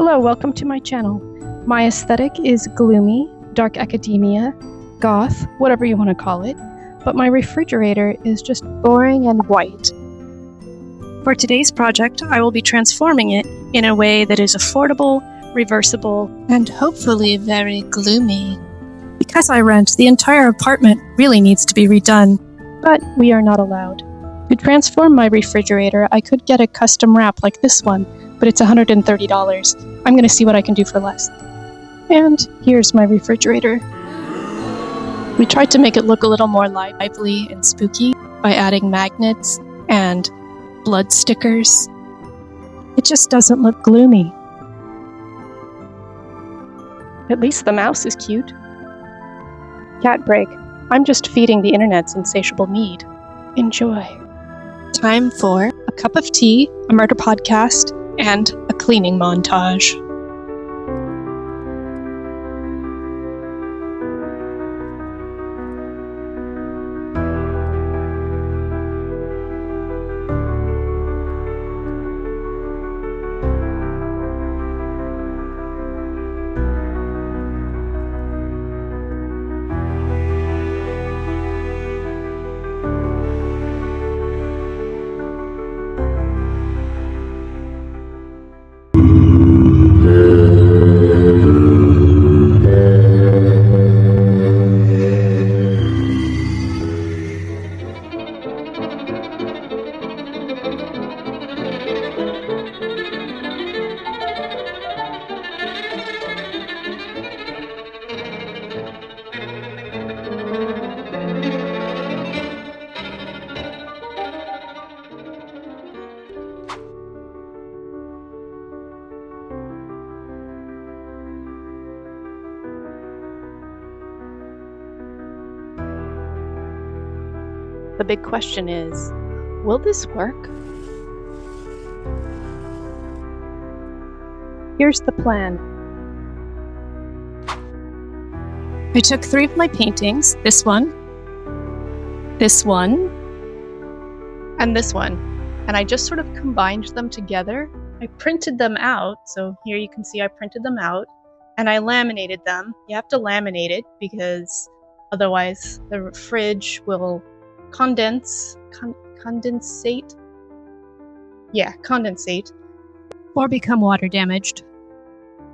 Hello, welcome to my channel. My aesthetic is gloomy, dark academia, goth, whatever you want to call it, but my refrigerator is just boring and white. For today's project, I will be transforming it in a way that is affordable, reversible, and hopefully very gloomy. Because I rent, the entire apartment really needs to be redone, but we are not allowed. To transform my refrigerator, I could get a custom wrap like this one, but it's $130. I'm going to see what I can do for less. And here's my refrigerator. We tried to make it look a little more lively and spooky by adding magnets and blood stickers. It just doesn't look gloomy. At least the mouse is cute. Cat break. I'm just feeding the internet's insatiable need. Enjoy. Time for a cup of tea, a murder podcast, and a cleaning montage. The big question is, will this work? Here's the plan. I took 3 of my paintings, this one, and this one, and I just sort of combined them together. I printed them out, so here you can see I printed them out, and I laminated them. You have to laminate it because otherwise the fridge will condensate, or become water damaged.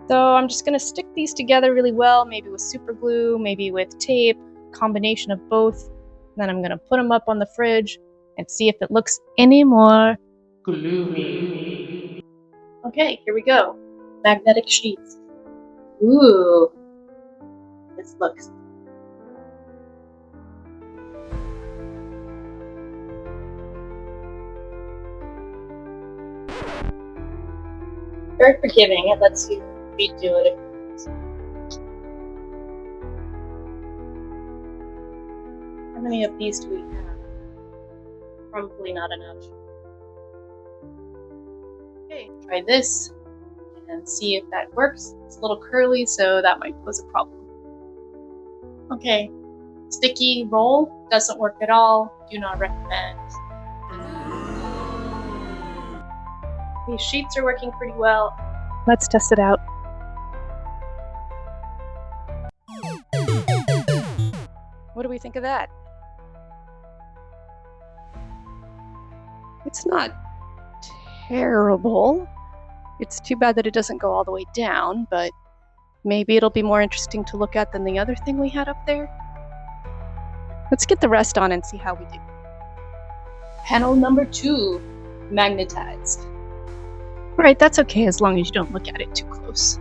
So I'm just going to stick these together really well, maybe with super glue, maybe with tape, combination of both. Then I'm going to put them up on the fridge and see if it looks any more gloomy. Okay, here we go. Magnetic sheets. Ooh, this looks very forgiving. It lets you redo it if you want. How many of these do we have? Probably not enough. Okay, try this and see if that works. It's a little curly, so that might pose a problem. Okay, sticky roll doesn't work at all. Do not recommend. These sheets are working pretty well. Let's test it out. What do we think of that? It's not terrible. It's too bad that it doesn't go all the way down, but maybe it'll be more interesting to look at than the other thing we had up there. Let's get the rest on and see how we do. Panel number 2, magnetized. Alright, that's okay as long as you don't look at it too close.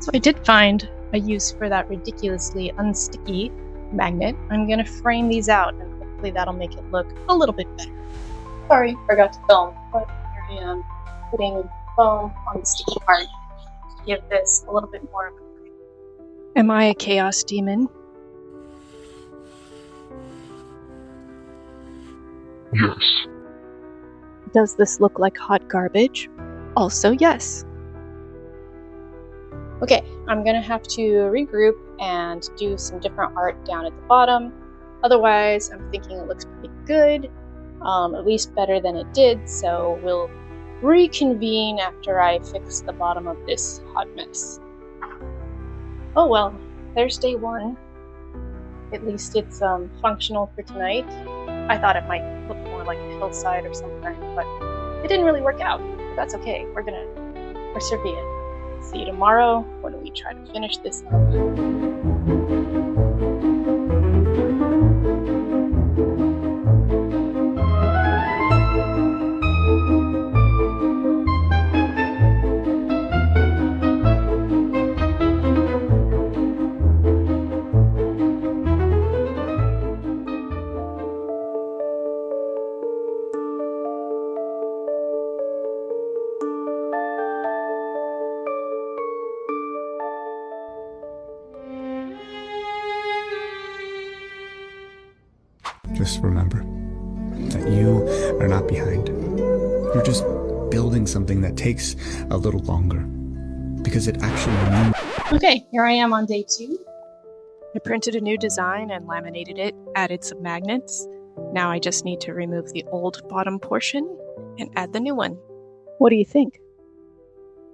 So I did find a use for that ridiculously unsticky magnet. I'm going to frame these out and hopefully that'll make it look a little bit better. Sorry, forgot to film, but here I am putting foam on the sticky part to give this a little bit more of a... Am I a chaos demon? Yes. Does this look like hot garbage? Also, yes. Okay, I'm gonna have to regroup and do some different art down at the bottom. Otherwise, I'm thinking it looks pretty good, at least better than it did, so we'll reconvene after I fix the bottom of this hot mess. Oh well, there's day one. At least it's functional for tonight. I thought it might look more like a hillside or something, but it didn't really work out. But that's okay, we're gonna persevere. See you tomorrow when we try to finish this up. Just remember that you are not behind. You're just building something that takes a little longer because it actually means... Okay, here I am on day 2. I printed a new design and laminated it, added some magnets. Now I just need to remove the old bottom portion and add the new one. What do you think?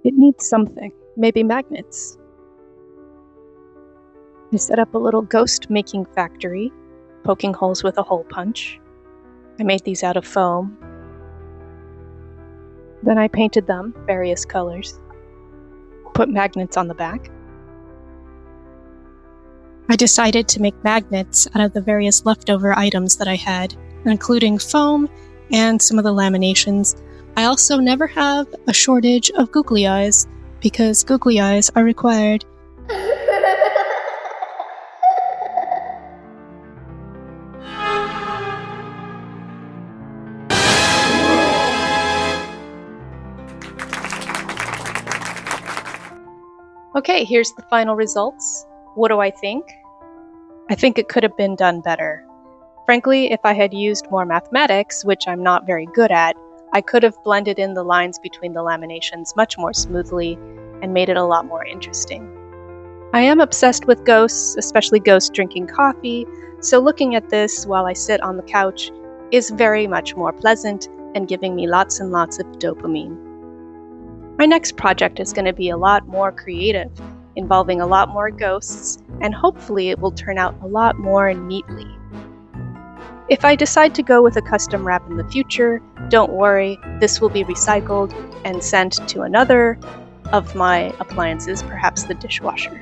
It needs something, maybe magnets. I set up a little ghost making factory, poking holes with a hole punch. I made these out of foam. Then I painted them various colors. Put magnets on the back. I decided to make magnets out of the various leftover items that I had, including foam and some of the laminations. I also never have a shortage of googly eyes, because googly eyes are required. Okay, here's the final results. What do I think? I think it could have been done better. Frankly, if I had used more mathematics, which I'm not very good at, I could have blended in the lines between the laminations much more smoothly and made it a lot more interesting. I am obsessed with ghosts, especially ghosts drinking coffee, so looking at this while I sit on the couch is very much more pleasant and giving me lots and lots of dopamine. My next project is going to be a lot more creative, involving a lot more ghosts, and hopefully it will turn out a lot more neatly. If I decide to go with a custom wrap in the future, don't worry, this will be recycled and sent to another of my appliances, perhaps the dishwasher.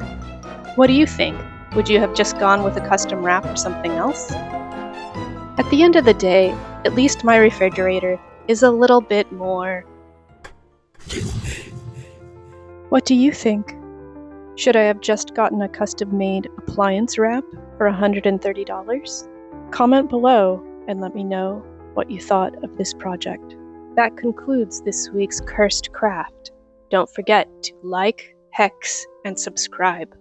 What do you think? Would you have just gone with a custom wrap or something else? At the end of the day, at least my refrigerator is a little bit more... What do you think? Should I have just gotten a custom-made appliance wrap for $130? Comment below and let me know what you thought of this project. That concludes this week's Cursed Craft. Don't forget to like, hex, and subscribe.